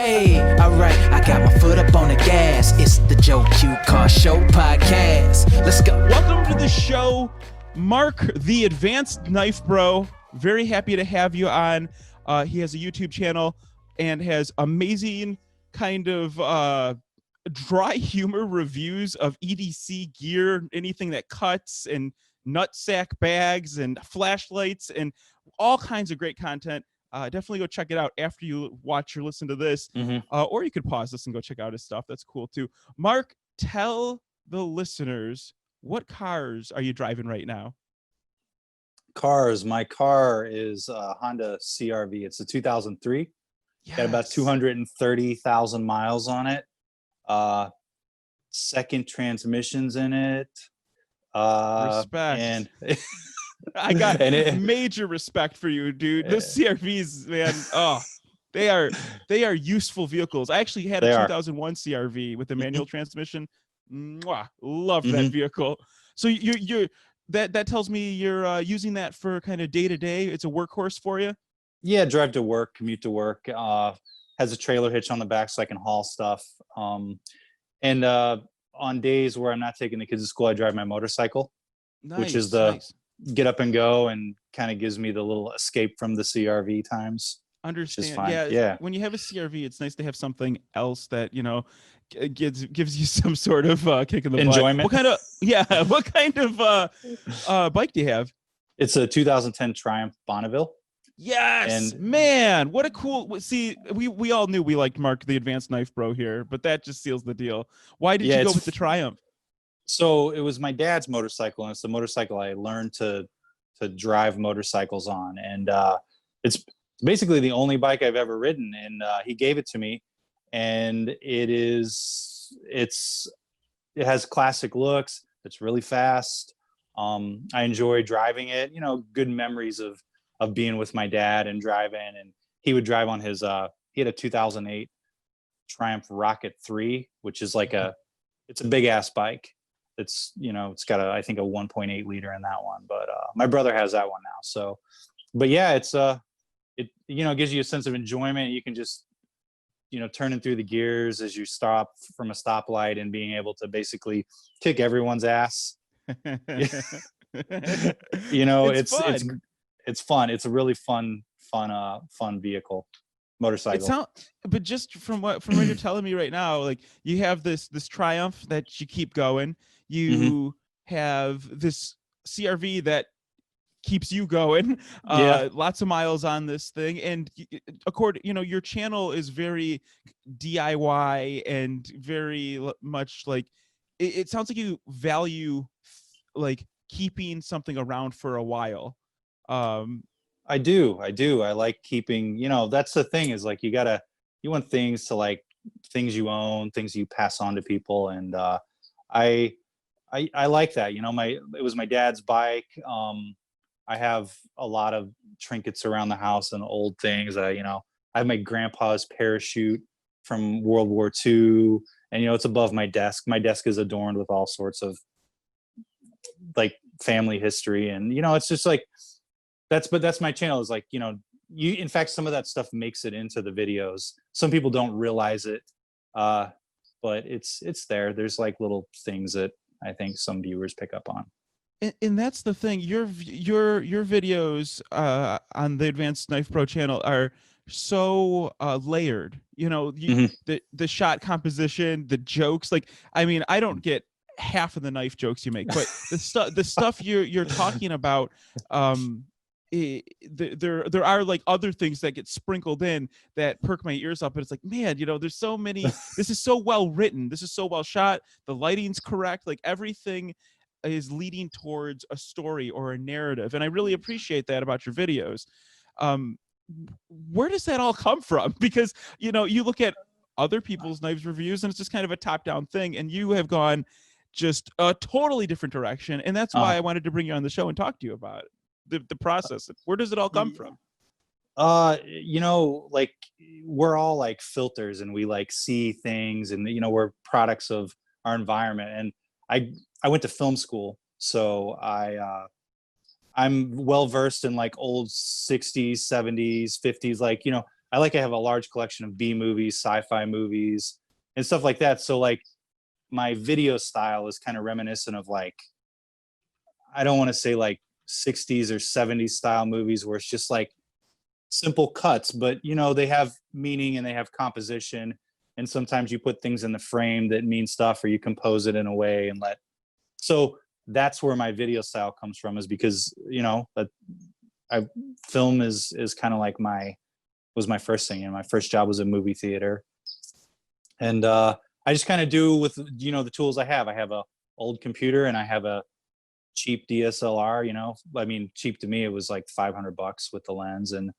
Hey, alright, I got my foot up on the gas. It's the Joe Q Car Show podcast. Let's go. Welcome to the show, Mark, the Advanced Knife Bro. Very happy to have you on. He has a YouTube channel and has amazing kind of dry humor reviews of EDC gear, anything that cuts, and nutsack bags and flashlights and all kinds of great content. Definitely go check it out after you watch or listen to this, or you could pause this and go check out his stuff. That's cool too. Mark, tell the listeners, what cars are you driving right now? Cars. My car is a Honda CR-V. It's a 2003. Yes. Got about 230,000 miles on it. Second transmissions in it. Respect. And I got major respect for you, dude. Those CR-Vs, man. Oh, they are useful vehicles. I actually had a 2001 CR-V with a manual transmission. Mwah, love that vehicle. So you that tells me you're using that for kind of day to day. It's a workhorse for you. Yeah, drive to work, commute to work. Has a trailer hitch on the back so I can haul stuff. And on days where I'm not taking the kids to school, I drive my motorcycle, which is the get up and go, and kind of gives me the little escape from the CR-V times. Understand? Yeah. When you have a CR-V, it's nice to have something else that gives you some sort of kick in the enjoyment. Butt. What kind of bike do you have? It's a 2010 Triumph Bonneville. Yes, man, what a cool. See, we all knew we liked Mark, the Advanced Knife Bro here, but that just seals the deal. Why did you go with the Triumph? So it was my dad's motorcycle, and it's the motorcycle I learned to drive motorcycles on, and it's basically the only bike I've ever ridden. And he gave it to me, and it has classic looks. It's really fast. I enjoy driving it. Good memories of being with my dad and driving, and he would drive on his he had a 2008 Triumph Rocket 3, which is like it's a big ass bike. It's it's got I think a 1.8 liter in that one, but my brother has that one now. So, but yeah, it's it gives you a sense of enjoyment. You can just turning through the gears as you stop from a stoplight and being able to basically kick everyone's ass. It's fun. It's a really fun vehicle, motorcycle. But just from what you're telling me right now, like you have this Triumph that you keep going. You have this CR-V that keeps you going. Lots of miles on this thing, and your channel is very DIY and very much like it sounds like you value like keeping something around for a while. I do. I like keeping, that's the thing, is like you want things to like things you own, things you pass on to people. And I like that. It was my dad's bike. I have a lot of trinkets around the house and old things. I have my grandpa's parachute from World War II, and it's above my desk. My desk is adorned with all sorts of like family history, and it's just like that's my channel, is like in fact some of that stuff makes it into the videos. Some people don't realize it, but it's there. There's like little things that I think some viewers pick up on. And that's the thing. Your videos on the Advanced Knife Pro channel are so layered. The shot composition, the jokes. Like, I mean, I don't get half of the knife jokes you make, but the stuff you're talking about, there are like other things that get sprinkled in that perk my ears up. But it's like, man, there's so many. This is so well written. This is so well shot. The lighting's correct. Like everything is leading towards a story or a narrative, and I really appreciate that about your videos. Where does that all come from? Because you look at other people's knives reviews and it's just kind of a top-down thing, and you have gone just a totally different direction, and that's why I wanted to bring you on the show and talk to you about it. The process. Where does it all come from? Like we're all like filters, and we like see things, and we're products of our environment. And I went to film school, so I'm well versed in like old 60s, 70s, 50s. Like, I have a large collection of B movies, sci-fi movies, and stuff like that. So like my video style is kind of reminiscent of like, I don't want to say like 60s or 70s style movies where it's just like simple cuts, but you know, they have meaning and they have composition. And sometimes you put things in the frame that mean stuff, or you compose it in a way and so that's where my video style comes from, is because, you know, film is kind of like was my first thing. And my first job was a movie theater. And I just kind of do with, you know, the tools I have. I have a old computer and I have a cheap DSLR, you know. I mean, cheap to me, it was like $500 with the lens. And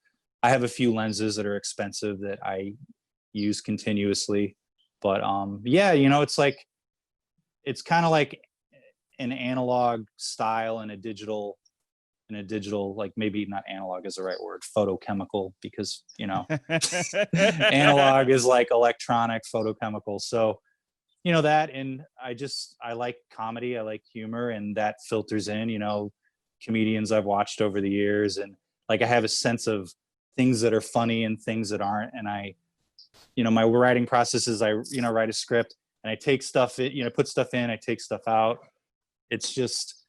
I have a few lenses that are expensive that I use continuously. But yeah, you know, it's kind of like an analog style and a digital, like, maybe not analog is the right word, photochemical, because, you know, analog is like electronic, photochemical. So, you know, that, and I like comedy, I like humor, and that filters in, you know, comedians I've watched over the years. And like, I have a sense of things that are funny and things that aren't. And you know, my writing process is you know, write a script and I take stuff in, you know, put stuff in, I take stuff out. It's just,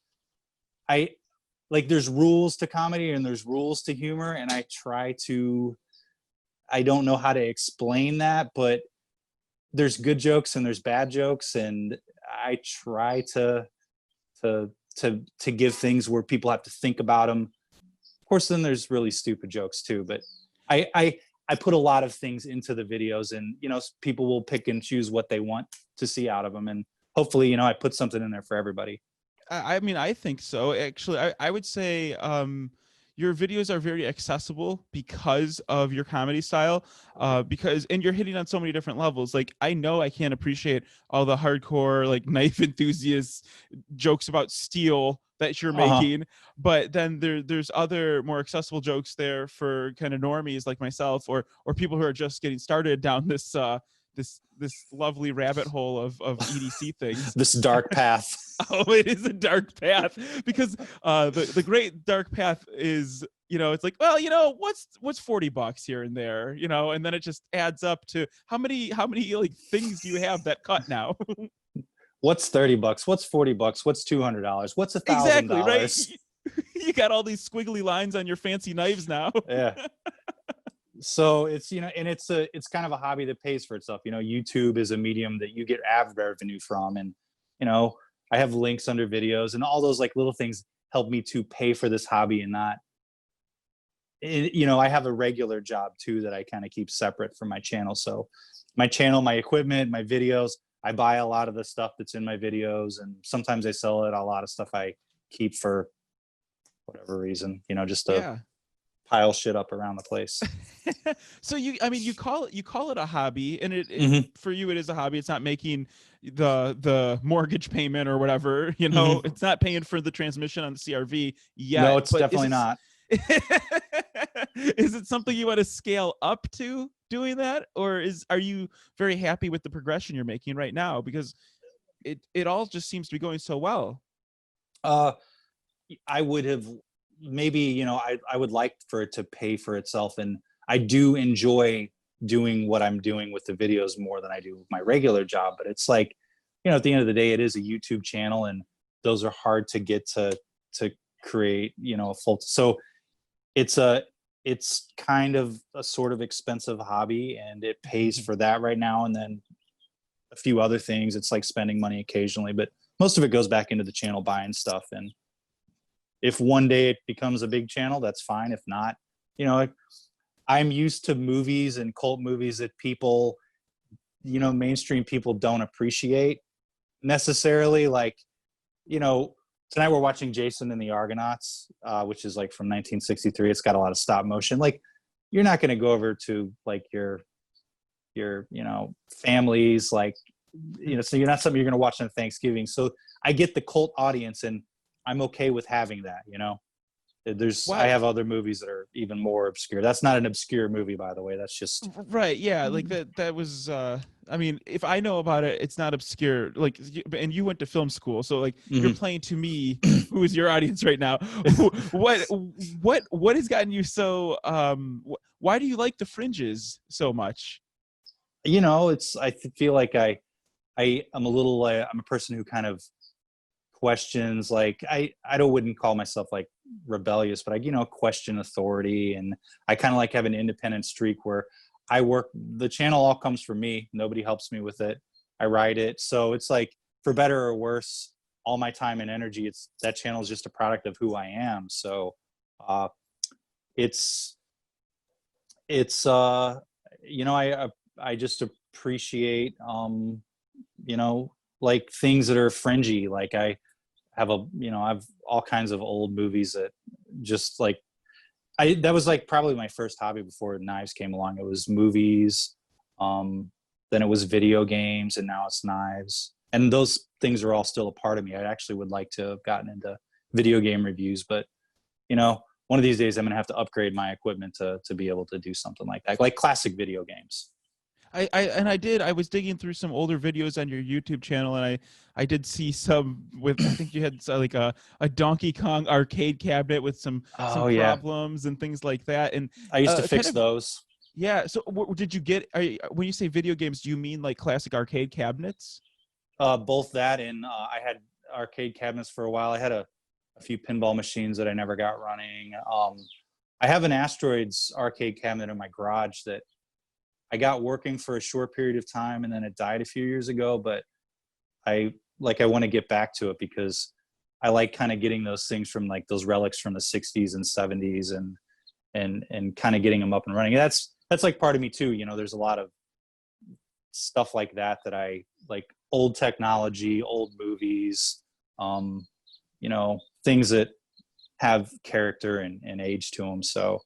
there's rules to comedy and there's rules to humor. And I don't know how to explain that, but there's good jokes and there's bad jokes. And I try to give things where people have to think about them. Of course, then there's really stupid jokes too, but I put a lot of things into the videos, and, you know, people will pick and choose what they want to see out of them. And hopefully, you know, I put something in there for everybody. I mean, I think so. Actually, I would say your videos are very accessible because of your comedy style, and you're hitting on so many different levels. Like, I know I can't appreciate all the hardcore, like, knife enthusiasts jokes about steel that you're making, but then there's other more accessible jokes there for kind of normies like myself, or people who are just getting started down this lovely rabbit hole of EDC things. This dark path. Oh, it is a dark path, because the great dark path is, you know, it's like, well, you know, what's $40 here and there, you know, and then it just adds up to how many like things do you have that cut now? What's $30? What's $40? What's $200? What's $1,000? Exactly, right? You got all these squiggly lines on your fancy knives now. Yeah. So it's, you know, and it's kind of a hobby that pays for itself. You know, YouTube is a medium that you get ad revenue from, and, you know, I have links under videos, and all those like little things help me to pay for this hobby, and not, you know, I have a regular job too that I kind of keep separate from my channel. So my channel, my equipment, my videos, I buy a lot of the stuff that's in my videos, and sometimes I sell it. A lot of stuff I keep for whatever reason, you know, just to pile shit up around the place. So you call it a hobby, and it for you, it is a hobby. It's not making the mortgage payment or whatever, you know, it's not paying for the transmission on the CRV yet. No, it's definitely not. Is it something you want to scale up to doing that, or are you very happy with the progression you're making right now, because it all just seems to be going so well? I would have maybe, you know, I would like for it to pay for itself, and I do enjoy doing what I'm doing with the videos more than I do with my regular job. But it's like, you know, at the end of the day, it is a YouTube channel, and those are hard to get to create, you know, a full. So it's kind of a sort of expensive hobby, and it pays for that right now. And then a few other things, it's like spending money occasionally, but most of it goes back into the channel, buying stuff. And if one day it becomes a big channel, that's fine. If not, you know, I'm used to movies and cult movies that people, you know, mainstream people don't appreciate necessarily. Like, you know, tonight we're watching Jason and the Argonauts, which is like from 1963. It's got a lot of stop motion. Like, you're not going to go over to like your, you know, families, like, you know, so you're not something you're going to watch on Thanksgiving. So I get the cult audience, and I'm okay with having that, you know? I have other movies that are even more obscure. That's not an obscure movie, by the way. That's just right. Yeah, like that was I mean, if I know about it, it's not obscure. Like, and you went to film school, so like you're Mhm. playing to me, who is your audience right now. What has gotten you so why do you like the fringes so much? I feel like I'm a little I'm a person who kind of questions, like I wouldn't call myself like rebellious, but I question authority, and I kind of like have an independent streak where the channel all comes from me. Nobody helps me with it. I write it. So it's like, for better or worse, all my time and energy, that channel is just a product of who I am. So uh it's it's I just appreciate like things that are fringy. Like I've all kinds of old movies that just like that was like probably my first hobby before knives came along. It was movies, then it was video games, and now it's knives. And those things are all still a part of me. I actually would like to have gotten into video game reviews, but one of these days I'm gonna have to upgrade my equipment to be able to do something like that, like classic video games. I was digging through some older videos on your YouTube channel, and I did see some with, I think you had like a Donkey Kong arcade cabinet with some Oh yeah, problems and things like that. And I used to kind fix of, those. yeah. So did you get, when you say video games, do you mean like classic arcade cabinets? Both that and I had arcade cabinets for a while. I had a few pinball machines that I never got running. I have an Asteroids arcade cabinet in my garage that I got working for a short period of time, and then it died a few years ago. But I want to get back to it because I like kind of getting those things from like those relics from the 60s and 70s and kind of getting them up and running. That's like part of me too. There's a lot of stuff like that I like, old technology, old movies, things that have character and age to them. So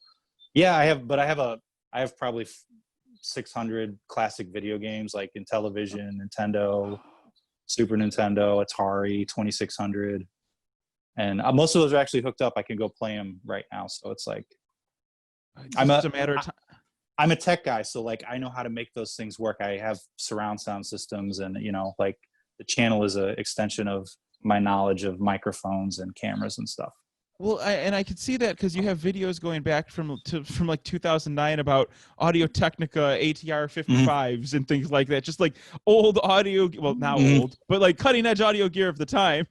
yeah, I have probably 600 classic video games, like in television, Nintendo, Super Nintendo, Atari 2600, and most of those are actually hooked up. I can go play them right now. So it's like It's a matter of time. I'm a tech guy, so like I know how to make those things work. I have surround sound systems, and like the channel is an extension of my knowledge of microphones and cameras and stuff. Well, I could see that because you have videos going back from like 2009 about Audio Technica ATR 55s and things like that. Just like old audio, well, now old, but like cutting edge audio gear of the time.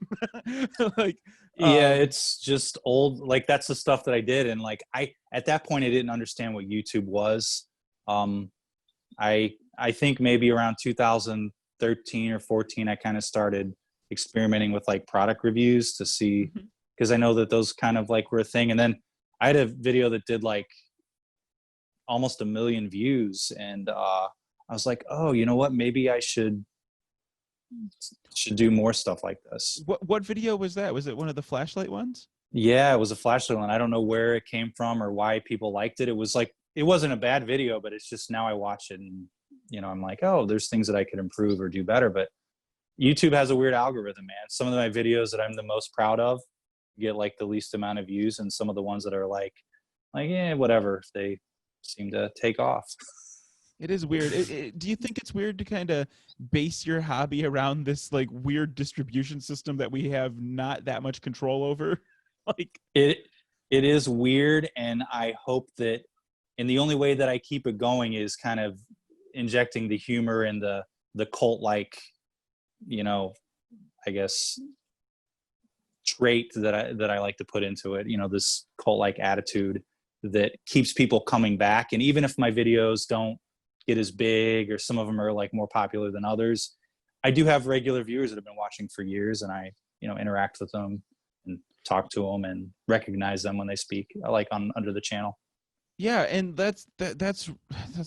Like, yeah, it's just old. Like that's the stuff that I did, and like at that point I didn't understand what YouTube was. I think maybe around 2013 or 14 I kind of started experimenting with like product reviews to see. Because I know that those kind of like were a thing. And then I had a video that did like almost 1 million views. And I was like, oh, you know what? Maybe I should do more stuff like this. What video was that? Was it one of the flashlight ones? Yeah, it was a flashlight one. I don't know where it came from or why people liked it. It was like, it wasn't a bad video, but it's just now I watch it and, I'm like, oh, there's things that I could improve or do better. But YouTube has a weird algorithm, man. Some of my videos that I'm the most proud of get like the least amount of views, and some of the ones that are like yeah, whatever, they seem to take off. It is weird. Do you think it's weird to kind of base your hobby around this like weird distribution system that we have not that much control over? Like it is weird, and I hope that, and the only way that I keep it going is kind of injecting the humor and the cult like, I guess trait that I like to put into it, this cult-like attitude that keeps people coming back. And even if my videos don't get as big, or some of them are like more popular than others, I do have regular viewers that have been watching for years, and I interact with them and talk to them and recognize them when they speak, like under the channel. Yeah, and that's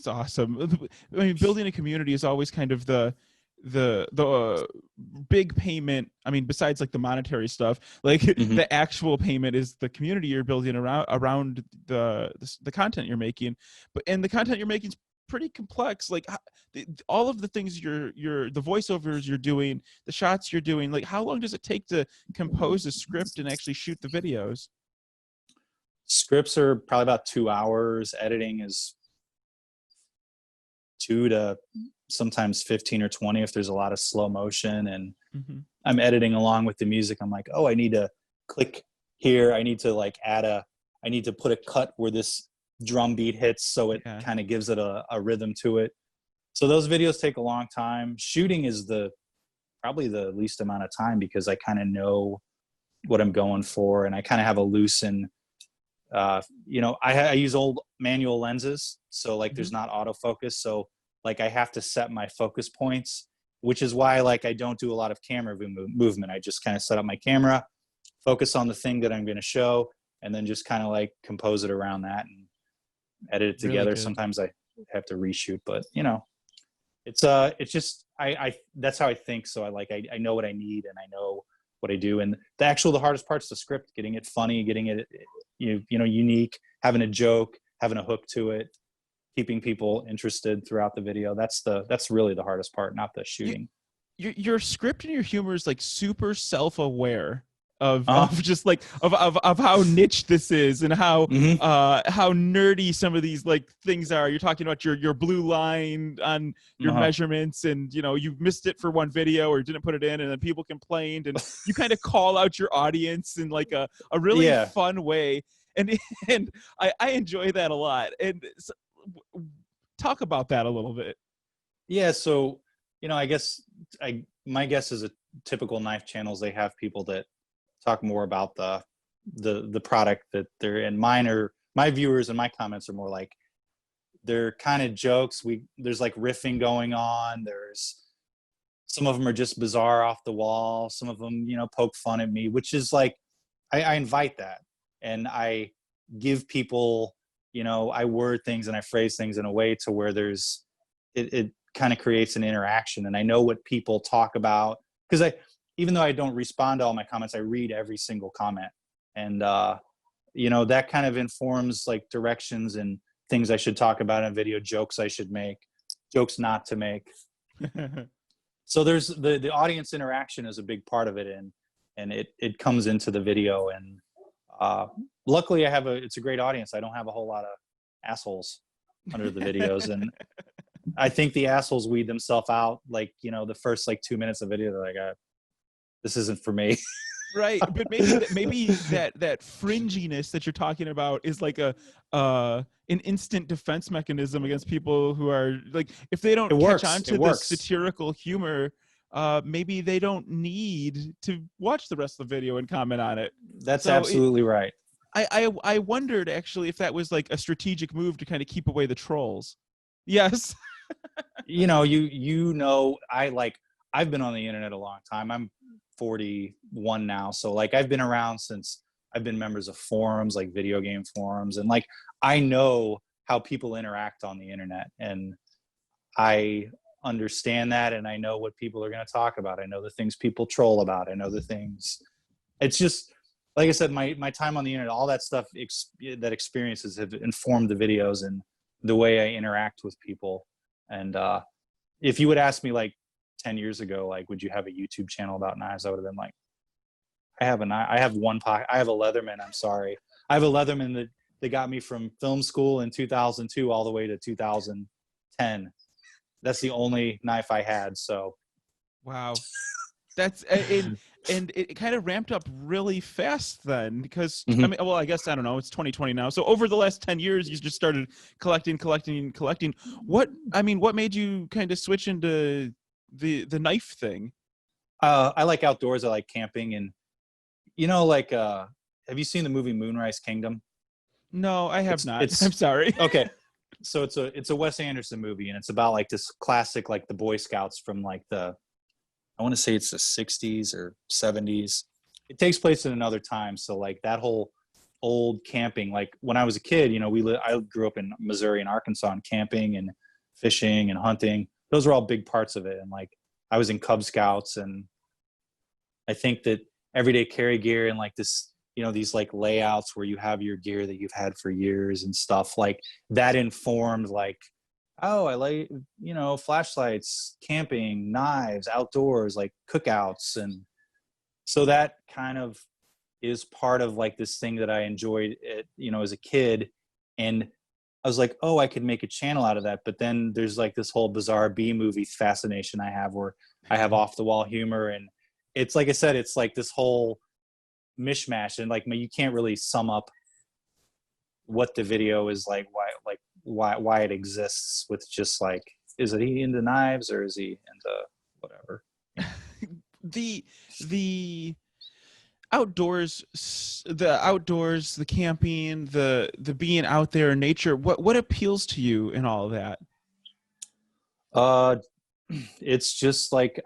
awesome. I mean, building a community is always kind of the big payment. I mean, besides like the monetary stuff, like the actual payment is the community you're building around the content you're making. And the content you're making is pretty complex. Like all of the things the voiceovers you're doing, the shots you're doing, like how long does it take to compose a script and actually shoot the videos? Scripts are probably about 2 hours. Editing is 2 to sometimes 15 or 20 if there's a lot of slow motion, and I'm editing along with the music. I'm like, oh, I need to click here. I need to like I need to put a cut where this drum beat hits, so it kind of gives it a rhythm to it. So those videos take a long time. Shooting is probably the least amount of time, because I kind of know what I'm going for, and I kind of have a loose and I use old manual lenses, so like there's not autofocus, so like I have to set my focus points, which is why like I don't do a lot of camera movement. I just kind of set up my camera, focus on the thing that I'm going to show, and then just kind of like compose it around that and edit it together. Really, sometimes I have to reshoot, but it's just I that's how I think. So I know what I need, and I know what I do. And the hardest part's the script, getting it funny, getting it unique, having a joke, having a hook to it, keeping people interested throughout the video. That's really the hardest part, not the shooting. Your script and your humor is like super self-aware of just like of how niche this is, and how how nerdy some of these like things are. You're talking about your blue line on your measurements, and you missed it for one video or didn't put it in, and then people complained, and you kind of call out your audience in like a really fun way, and I enjoy that a lot. And so, talk about that a little bit. Yeah, so I guess my guess is a typical knife channels, they have people that talk more about the product that they're in. My viewers and my comments are more like, they're kind of jokes. There's like riffing going on. There's some of them are just bizarre, off the wall. Some of them, poke fun at me, which is like, I invite that, and I give people, I word things and I phrase things in a way to where it kind of creates an interaction. And I know what people talk about, because even though I don't respond to all my comments, I read every single comment. And, that kind of informs like directions and things I should talk about in a video, jokes I should make, jokes not to make. So there's the audience interaction is a big part of it. And it comes into the video. And luckily it's a great audience. I don't have a whole lot of assholes under the videos. And I think the assholes weed themselves out. Like, the first like 2 minutes of video, they're like, this isn't for me. Right. But maybe that fringiness that you're talking about is like an instant defense mechanism against people who are like, if they don't catch on to the satirical humor, maybe they don't need to watch the rest of the video and comment on it. That's absolutely right. I wondered actually if that was like a strategic move to kind of keep away the trolls. Yes. I've been on the internet a long time. I'm 41 now. So like I've been around since I've been members of forums, like video game forums. And like, I know how people interact on the internet, and I understand that. And I know what people are going to talk about. I know the things people troll about. I know the things, it's just, like I said, my time on the internet, all that stuff, that experiences have informed the videos and the way I interact with people. And if you would ask me like 10 years ago, like, would you have a YouTube channel about knives? I would have been like, I have one pocket. I have a Leatherman. I'm sorry. I have a Leatherman that got me from film school in 2002 all the way to 2010. That's the only knife I had. So. Wow. That's, and it kind of ramped up really fast then, because I mean, well, I guess, I don't know, it's 2020 now. So over the last 10 years, you just started collecting. What made you kind of switch into the knife thing? I like outdoors. I like camping, and have you seen the movie Moonrise Kingdom? No, I have not. I'm sorry. Okay. So it's a Wes Anderson movie, and it's about like this classic, like the Boy Scouts from like I want to say it's the 60s or 70s. It takes place in another time. So like that whole old camping, like when I was a kid, I grew up in Missouri and Arkansas, and camping and fishing and hunting, those were all big parts of it. And like I was in Cub Scouts, and I think that everyday carry gear and like this, these like layouts where you have your gear that you've had for years and stuff like that informed like, oh, I like, flashlights, camping, knives, outdoors, like cookouts. And so that kind of is part of like this thing that I enjoyed, as a kid. And I was like, oh, I could make a channel out of that. But then there's like this whole bizarre B movie fascination I have, where I have off the wall humor. And it's like I said, it's like this whole mishmash. And like, you can't really sum up what the video is like, why it exists with just like, is it he into knives or is he into whatever? The outdoors, the camping, the being out there in nature, what appeals to you in all of that? It's just like,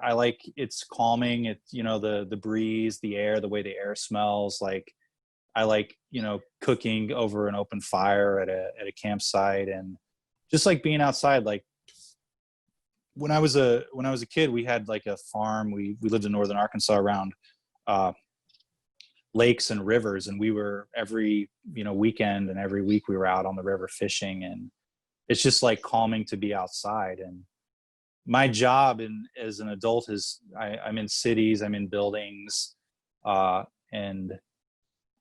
it's calming. It's, the breeze, the air, the way the air smells. Like I like, cooking over an open fire at a campsite, and just like being outside. Like when I was a kid, we had like a farm. We lived in northern Arkansas around lakes and rivers, and we were every weekend and every week we were out on the river fishing. And it's just like calming to be outside. And my job as an adult is I'm in cities, I'm in buildings, and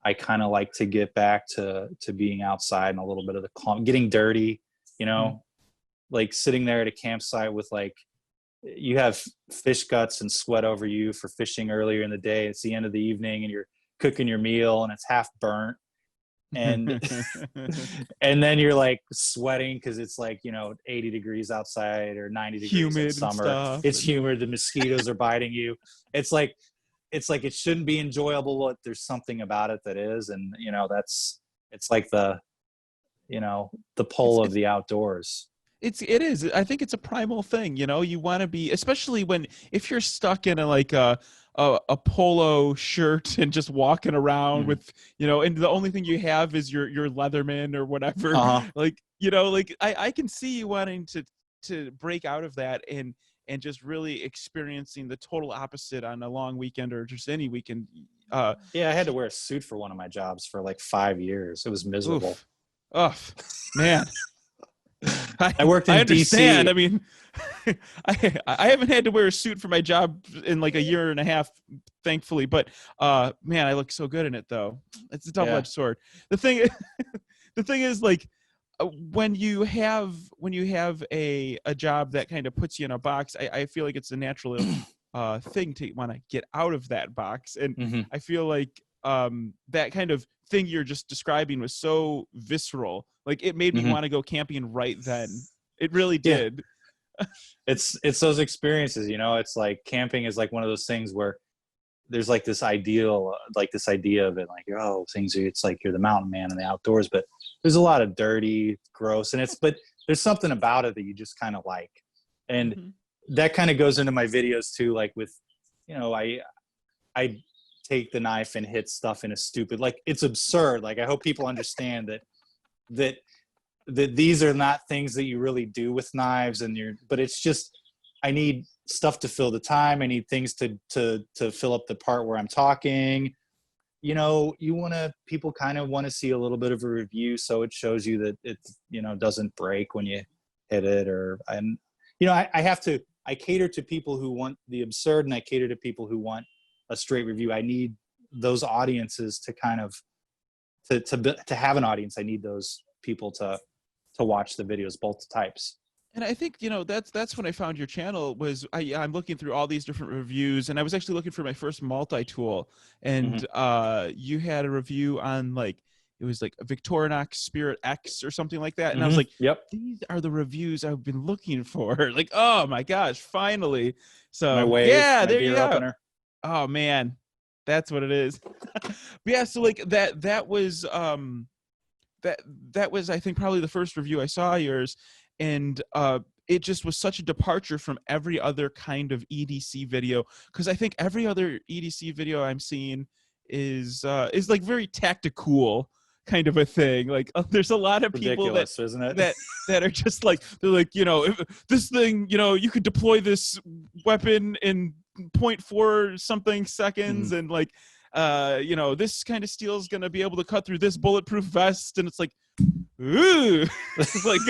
I kind of like to get back to being outside and a little bit of the calm, getting dirty, like sitting there at a campsite with like, you have fish guts and sweat over you for fishing earlier in the day. It's the end of the evening and you're cooking your meal and it's half burnt. And and then you're like sweating because it's like 80 degrees outside or 90 degrees humid in summer. stuff. It's humid, the mosquitoes are biting you. It's like it shouldn't be enjoyable, but there's something about it that is. And it's like the pull of the outdoors. It is. I think it's a primal thing. You want to be, especially if you're stuck in a polo shirt and just walking around with, and the only thing you have is your Leatherman or whatever. Like, I can see you wanting to break out of that and just really experiencing the total opposite on a long weekend or just any weekend. I had to wear a suit for one of my jobs for like 5 years. It was miserable. Man. I worked in understand. DC. I mean, I haven't had to wear a suit for my job in like a year and a half, thankfully. But man, I look so good in it, though. It's a double-edged sword. The thing is, like, when you have a job that kind of puts you in a box, I feel like it's a natural thing to want to get out of that box. And I feel like that kind of thing you're just describing was so visceral. Like it made me want to go camping right then. It really did. Yeah. It's those experiences, it's like camping is like one of those things where there's like this idea of it, like, it's like you're the mountain man in the outdoors, but there's a lot of dirty, gross, but there's something about it that you just kind of like. And that kind of goes into my videos too. Like with, I take the knife and hit stuff in a stupid, like it's absurd. Like I hope people understand that these are not things that you really do with knives, but it's just, I need stuff to fill the time. I need things to fill up the part where I'm talking. People kind of want to see a little bit of a review, so it shows you that it doesn't break when you hit it. I cater to people who want the absurd, and I cater to people who want a straight review. I need those audiences to kind of to have an audience. I need those people to watch the videos, both types. And I think, that's when I found your channel. Was I'm looking through all these different reviews, and I was actually looking for my first multi-tool, and you had a review on like, it was like a Victorinox Spirit X or something like that. And I was like, yep, these are the reviews I've been looking for. Like, oh my gosh, finally. So my wave, yeah, my there you go. Opener. Oh man, that's what it is. But yeah, so like that was that was, I think, probably the first review I saw yours. And it just was such a departure from every other kind of EDC video, because I think every other EDC video I'm seeing is like very tactical kind of a thing. Like there's a lot of people ridiculous, isn't it? that are just like, they're like, if this thing, you could deploy this weapon in 0.4 something seconds, and like this kind of steel is going to be able to cut through this bulletproof vest. And it's like, ooh, like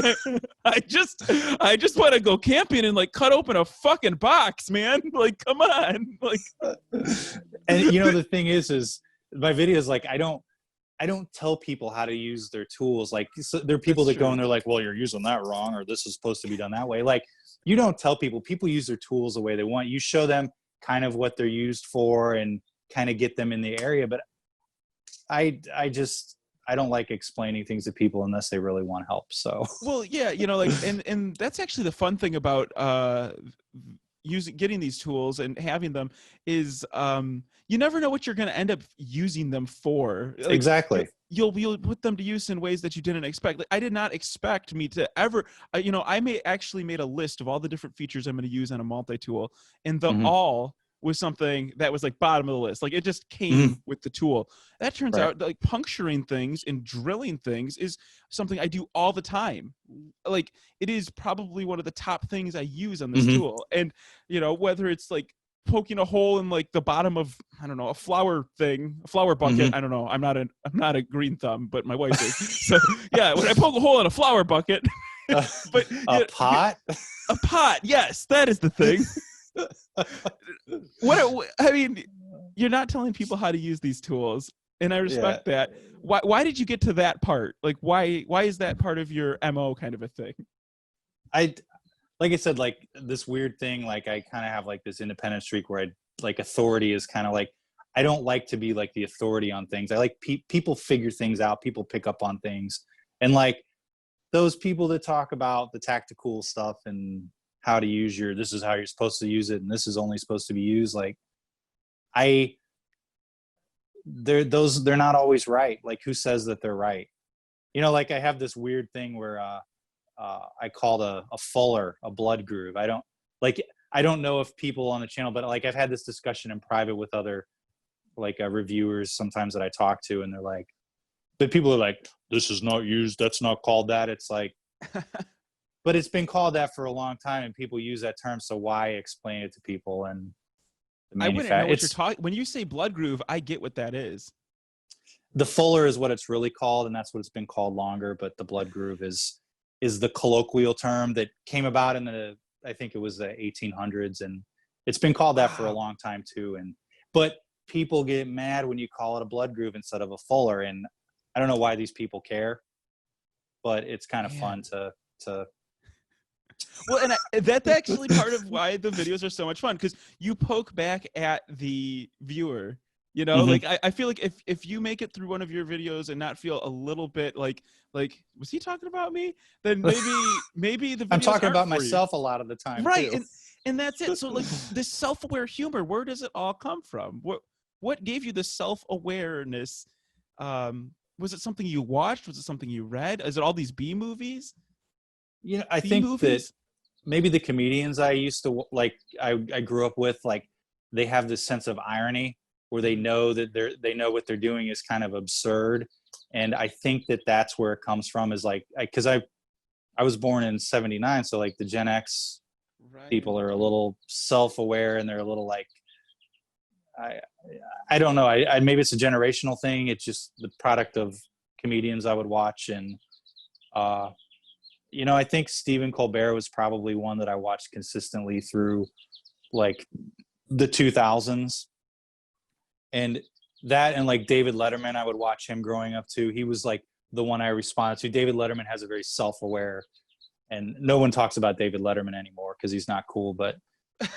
I just want to go camping and like cut open a fucking box, man. Like, come on. Like, and the thing is my videos, like I don't tell people how to use their tools. Like so there are people that go and they're like, well, you're using that wrong, or this is supposed to be done that way. Like you don't tell people use their tools the way they want. You show them kind of what they're used for and kind of get them in the area. But I don't like explaining things to people unless they really want help. So, well, yeah, you know, like, and that's actually the fun thing about getting these tools and having them is you never know what you're going to end up using them for. Like, exactly. You'll put them to use in ways that you didn't expect. Like, I did not expect me to ever, you know, I actually made a list of all the different features I'm going to use on a multi-tool, and the all was something that was like bottom of the list. Like it just came with the tool. That turns out like puncturing things and drilling things is something I do all the time. Like it is probably one of the top things I use on this tool. And you know, whether it's like poking a hole in like the bottom of, I don't know, a flower bucket. I don't know. I'm not a green thumb, but my wife is. So yeah, when I poke a hole in a flower bucket, but a pot. A pot. Yes, that is the thing. I mean, you're not telling people how to use these tools, and I respect that. Why did you get to that part? Like, why is that part of your MO kind of a thing? Like I said, like this weird thing, like I kind of have like this independent streak where like authority is kind of like, I don't like to be like the authority on things. I like people figure things out, people pick up on things, and like those people that talk about the tactical stuff and how to use this is how you're supposed to use it, and this is only supposed to be used. Like they're not always right. Like who says that they're right? You know, like I have this weird thing where I called a fuller a blood groove. I don't know if people on the channel, but like I've had this discussion in private with other like reviewers sometimes that I talk to, and they're like, but people are like, this is not used, that's not called that. It's like but it's been called that for a long time, and people use that term. So why explain it to people? And I wouldn't know what you're talking. When you say blood groove, I get what that is. The fuller is what it's really called, and that's what it's been called longer. But the blood groove is the colloquial term that came about in I think it was the 1800s, and it's been called that for a long time too. But people get mad when you call it a blood groove instead of a fuller, and I don't know why these people care, but it's kind of fun to. Well, and that's actually part of why the videos are so much fun, because you poke back at the viewer. You know, like I feel like if you make it through one of your videos and not feel a little bit like was he talking about me? Then maybe the videos I'm talking about myself you. a lot of the time, right? Too. And that's it. So like this self-aware humor, where does it all come from? What gave you this self-awareness? Was it something you watched? Was it something you read? Is it all these B movies? You know, I think that maybe the comedians I used to like, I grew up with, like they have this sense of irony where they know that they know what they're doing is kind of absurd. And I think that that's where it comes from, is like, cause I was born in 79. So like the Gen X people are a little self-aware, and they're a little like, I don't know. Maybe it's a generational thing. It's just the product of comedians I would watch. And, you know, I think Stephen Colbert was probably one that I watched consistently through like the 2000s. And that, and like David Letterman, I would watch him growing up too. He was like the one I responded to. David Letterman has a very self-aware, and no one talks about David Letterman anymore because he's not cool. But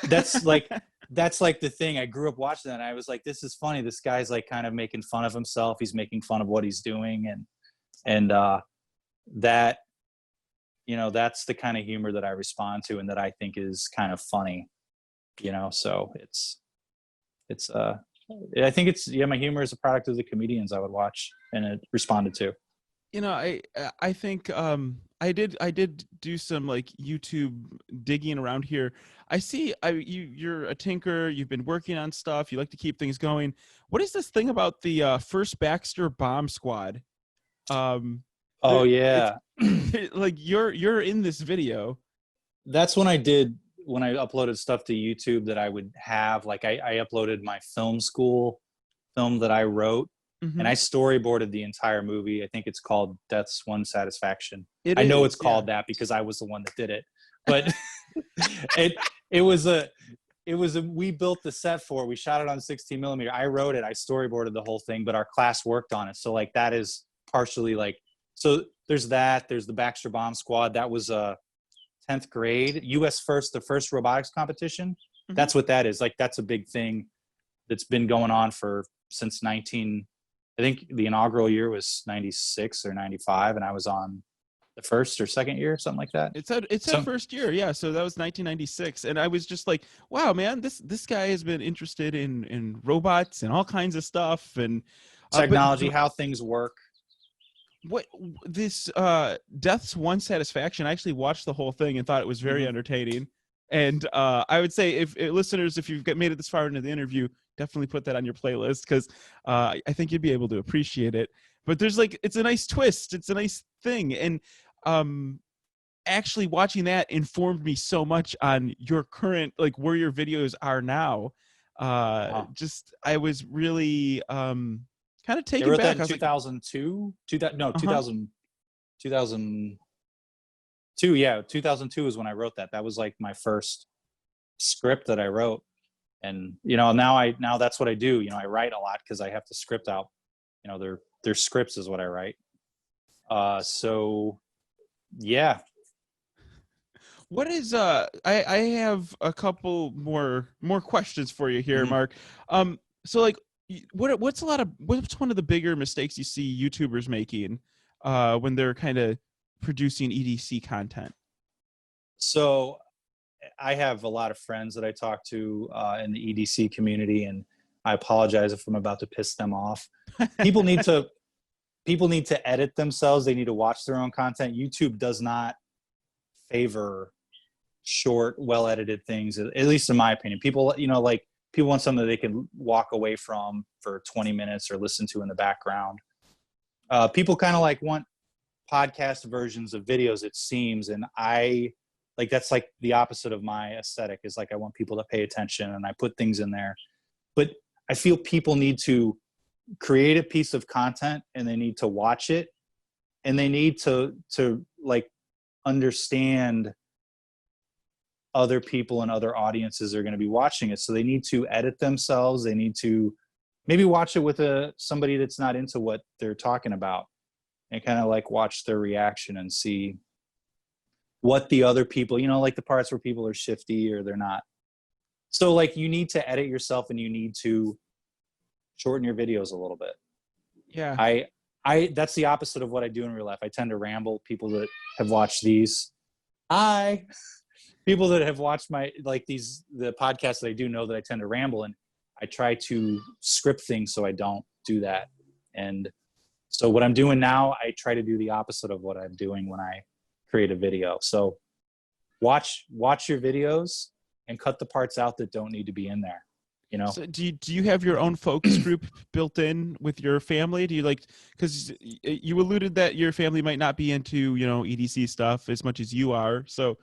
that's like, that's like the thing. I grew up watching that, and I was like, this is funny. This guy's like kind of making fun of himself. He's making fun of what he's doing. And that, you know, that's the kind of humor that I respond to and that I think is kind of funny, you know? So I think my humor is a product of the comedians I would watch and it responded to. You know, I think I did do some like YouTube digging around here. I see you're a tinker. You've been working on stuff. You like to keep things going. What is this thing about the First Baxter Bomb Squad? Oh yeah. Like you're in this video. That's when I uploaded stuff to YouTube that I would have, like I uploaded my film school film that I wrote, and I storyboarded the entire movie. I think it's called Death's One Satisfaction. I know it's called that because I was the one that did it, but it we built the set for it. We shot it on 16 millimeter. I wrote it. I storyboarded the whole thing, but our class worked on it. So like that is partially like, so there's that. There's the Baxter Bomb Squad. That was 10th grade U.S. the first robotics competition. Mhm. That's what that is. Like that's a big thing that's been going on since I think the inaugural year was 96 or 95, and I was on the first or second year, something like that. It said first year, yeah. So that was 1996, and I was just like, "Wow, man, this guy has been interested in robots and all kinds of stuff and technology, how things work." What this Death's One Satisfaction? I actually watched the whole thing and thought it was very entertaining. And I would say, if listeners, if you've made it this far into the interview, definitely put that on your playlist because I think you'd be able to appreciate it. But there's like, it's a nice twist. It's a nice thing, and actually watching that informed me so much on your current, like where your videos are now. Just I was really kind of taken back. That in 2002. 2002. Yeah, 2002 is when I wrote that. That was like my first script that I wrote, and now that's what I do. I write a lot because I have to script out. Their scripts is what I write. So yeah. What is I have a couple more questions for you here, Mark. So like, what's one of the bigger mistakes you see YouTubers making when they're kind of producing EDC content? So I have a lot of friends that I talk to in the EDC community, and I apologize if I'm about to piss them off. People need to edit themselves. They need to watch their own content. YouTube does not favor short, well-edited things, at least in my opinion. People, people want something that they can walk away from for 20 minutes or listen to in the background. People kind of like want podcast versions of videos, it seems, and that's like the opposite of my aesthetic. Is like I want people to pay attention, and I put things in there. But I feel people need to create a piece of content, and they need to watch it, and they need to like understand other people and other audiences are going to be watching it. So they need to edit themselves. They need to maybe watch it with somebody that's not into what they're talking about, and kind of like watch their reaction and see what the other people, like the parts where people are shifty or they're not. So like you need to edit yourself, and you need to shorten your videos a little bit. Yeah. I that's the opposite of what I do in real life. I tend to ramble. People that have watched people that have watched the podcasts that I do know that I tend to ramble, and I try to script things so I don't do that. And so what I'm doing now, I try to do the opposite of what I'm doing when I create a video. So watch your videos and cut the parts out that don't need to be in there. So do you have your own focus group built in with your family? Do you because you alluded that your family might not be into, EDC stuff as much as you are. So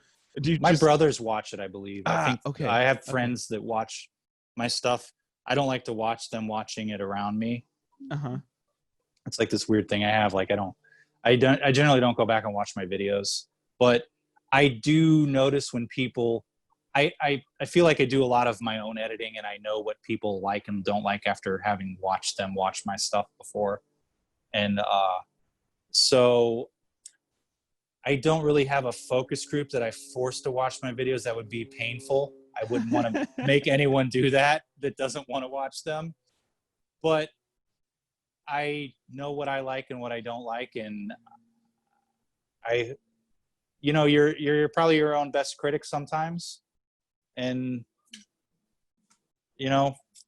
my brothers watch it, I believe. I think okay. I have friends that watch my stuff. I don't like to watch them watching it around me. It's like this weird thing I have. Like I generally don't go back and watch my videos, but I do notice when people, I feel like I do a lot of my own editing, and I know what people like and don't like after having watched them watch my stuff before. And so I don't really have a focus group that I force to watch my videos. That would be painful. I wouldn't want to make anyone do that doesn't want to watch them. But I know what I like and what I don't like, and you're probably your own best critic sometimes, and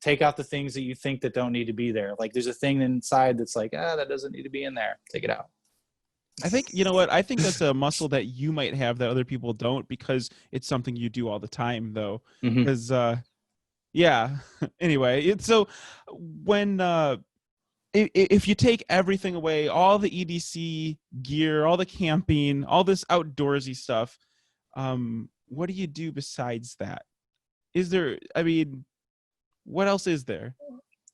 take out the things that you think that don't need to be there. Like there's a thing inside that's like, that doesn't need to be in there. Take it out. I think, I think that's a muscle that you might have that other people don't, because it's something you do all the time though. Because, anyway, so when, if you take everything away, all the EDC gear, all the camping, all this outdoorsy stuff, what do you do besides that? What else is there?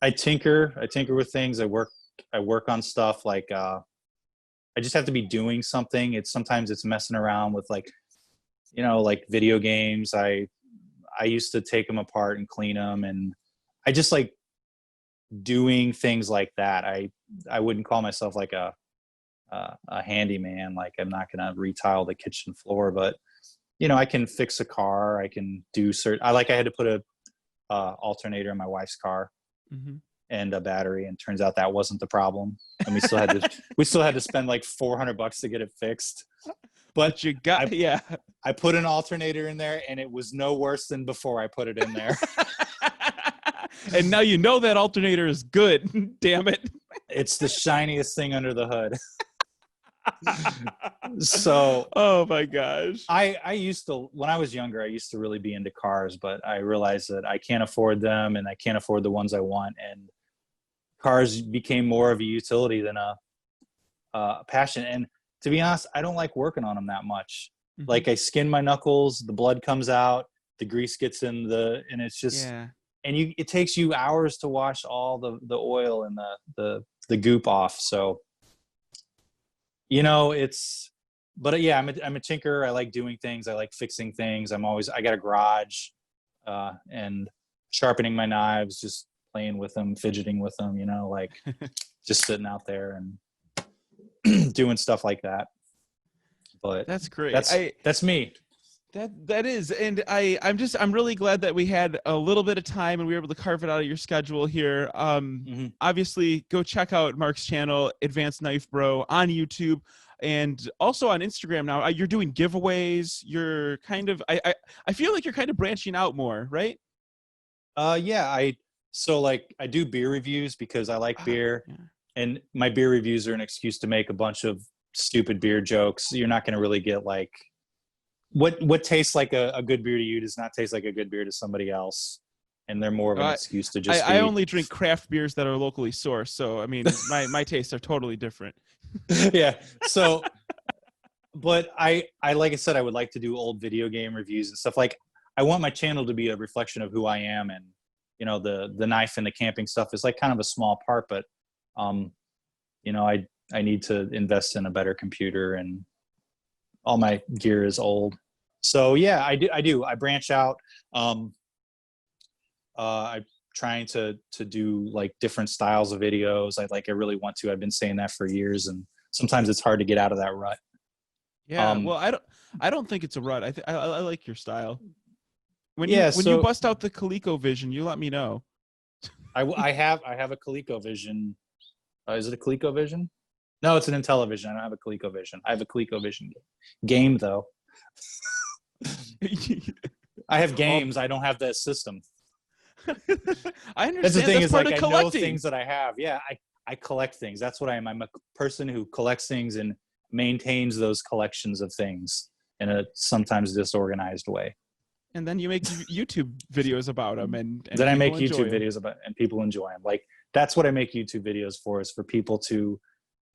I tinker with things. I work on stuff like, I just have to be doing something. Sometimes it's messing around with like video games. I I used to take them apart and clean them, and I just like doing things like that. I wouldn't call myself like a handyman. Like I'm not going to retile the kitchen floor, but you know, I can fix a car. I can do I had to put a alternator in my wife's car and a battery, and turns out that wasn't the problem. And we still had to spend like $400 to get it fixed. But you got, I put an alternator in there, and it was no worse than before I put it in there. And now you know that alternator is good. Damn it. It's the shiniest thing under the hood. So, oh my gosh. I used to, when I was younger, I used to really be into cars, but I realized that I can't afford them, and I can't afford the ones I want. And cars became more of a utility than a passion. And to be honest, I don't like working on them that much. Like I skin my knuckles, the blood comes out, the grease gets in and it's just, and it takes you hours to wash all the oil and the goop off. So, you know, but yeah, I'm a tinkerer. I like doing things. I like fixing things. I got a garage, and sharpening my knives, just playing with them, fidgeting with them, you know, like just sitting out there and doing stuff like that. But that's great. That's me. That is. And I'm really glad that we had a little bit of time and we were able to carve it out of your schedule here. Obviously go check out Mark's channel, AdvancedKnifeBro, on YouTube, and also on Instagram now. You're doing giveaways. You're kind of, I feel like you're kind of branching out more, right? Yeah. So like I do beer reviews because I like beer, and my beer reviews are an excuse to make a bunch of stupid beer jokes. You're not going to really get like what tastes like a good beer to you does not taste like a good beer to somebody else. And they're more of an excuse to just I only drink craft beers that are locally sourced. So, I mean, my tastes are totally different. Yeah. So, but I, like I said, I would like to do old video game reviews and stuff. Like I want my channel to be a reflection of who I am. And, you know, the knife and the camping stuff is like kind of a small part, but, you know, I need to invest in a better computer, and all my gear is old. So yeah, I do. I branch out. I'm trying to do like different styles of videos. I really want to. I've been saying that for years, and sometimes it's hard to get out of that rut. Yeah. Well, I don't think it's a rut. I like your style. When you bust out the ColecoVision, you let me know. I have a ColecoVision. Is it a ColecoVision? No, it's an Intellivision. I don't have a ColecoVision. I have a ColecoVision game though. I have games. I don't have the system. I understand. That's the thing, is part like of I know collecting. things that I have. Yeah, I collect things. That's what I am. I'm a person who collects things and maintains those collections of things in a sometimes disorganized way. And then you make YouTube videos about them, and then I make YouTube videos about, and people enjoy them. Like that's what I make YouTube videos for, is for people to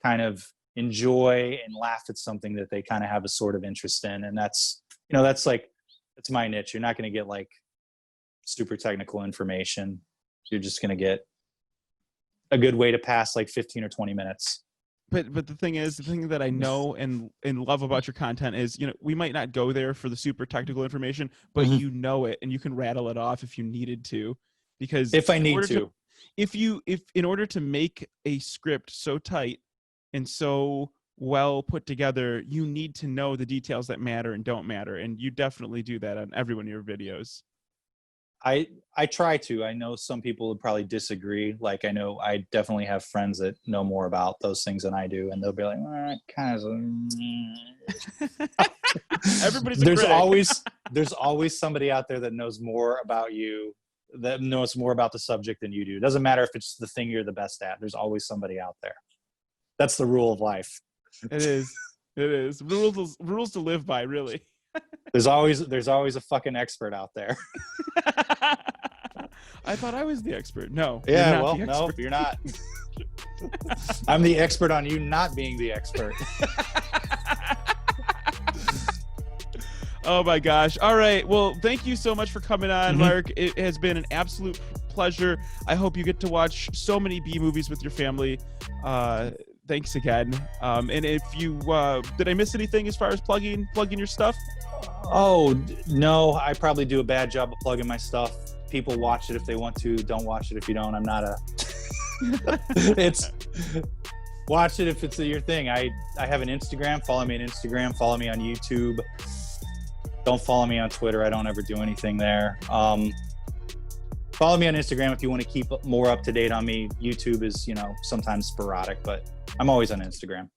kind of enjoy and laugh at something that they kind of have a sort of interest in. And that's, you know, that's my niche. You're not going to get like super technical information. You're just going to get a good way to pass like 15 or 20 minutes. But the thing that I know and love about your content is, you know, we might not go there for the super technical information, but you know it, and you can rattle it off if you needed to, because if I need to, if in order to make a script so tight and so well put together, you need to know the details that matter and don't matter. And you definitely do that on every one of your videos. I try to. I know some people would probably disagree. Like I know I definitely have friends that know more about those things than I do, and they'll be like, kind of. Everybody's there's always somebody out there that knows more about you, that knows more about the subject than you do. It doesn't matter if it's the thing you're the best at. There's always somebody out there. That's the rule of life. It is. It is. Rules to live by, really. There's always a fucking expert out there. I thought I was the expert. No. Yeah, well, no, you're not. I'm the expert on you not being the expert. Oh my gosh. All right. Well, thank you so much for coming on, Mark. It has been an absolute pleasure. I hope you get to watch so many B movies with your family. Thanks again. And if you did I miss anything as far as plugging your stuff? Oh, no, I probably do a bad job of plugging my stuff. People watch it if they want to, don't watch it if you don't. I'm not a, it's, watch it if it's your thing. I have an Instagram, follow me on Instagram, follow me on YouTube. Don't follow me on Twitter. I don't ever do anything there. Follow me on Instagram if you want to keep more up to date on me. YouTube is, sometimes sporadic, but I'm always on Instagram.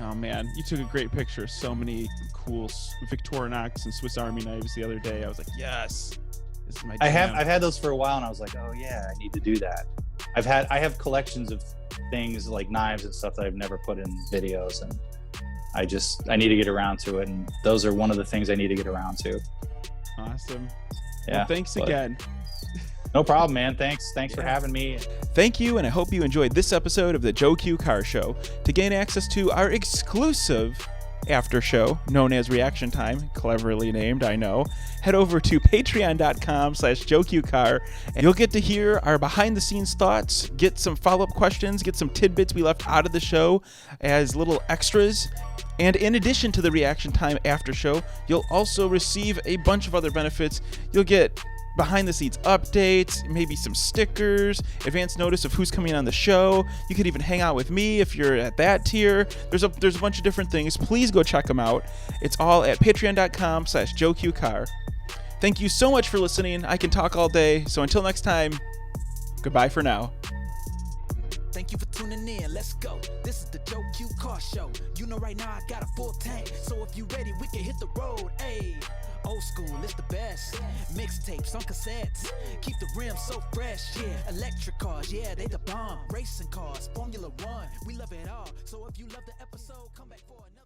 Oh man, you took a great picture of so many cool Victorinox and Swiss Army knives the other day. I was like, yes, this is my jam. I've had those for a while, and I was like, oh yeah, I need to do that. I have collections of things like knives and stuff that I've never put in videos, and I need to get around to it, and those are one of the things I need to get around to. Awesome. Yeah. Well, thanks again. No problem, man. Thanks for having me. Thank you, and I hope you enjoyed this episode of the Joe Q Car Show. To gain access to our exclusive after show, known as Reaction Time, cleverly named, I know, head over to patreon.com/JoeQCar, and you'll get to hear our behind-the-scenes thoughts, get some follow-up questions, get some tidbits we left out of the show as little extras. And in addition to the Reaction Time after show, you'll also receive a bunch of other benefits. You'll get behind-the-scenes updates, maybe some stickers, advance notice of who's coming on the show. You could even hang out with me if you're at that tier. There's a bunch of different things. Please go check them out. It's all at patreon.com/JoeQCar. Thank you so much for listening. I can talk all day, so until next time, goodbye for now. Thank you for tuning in. Let's go. This is the Joe Q Car Show. You know right now I got a full tank. So if you ready, we can hit the road. Ayy. Old school, it's the best. Mixtapes on cassettes. Keep the rims so fresh. Yeah. Electric cars, yeah, they the bomb. Racing cars, Formula One. We love it all. So if you love the episode, come back for another.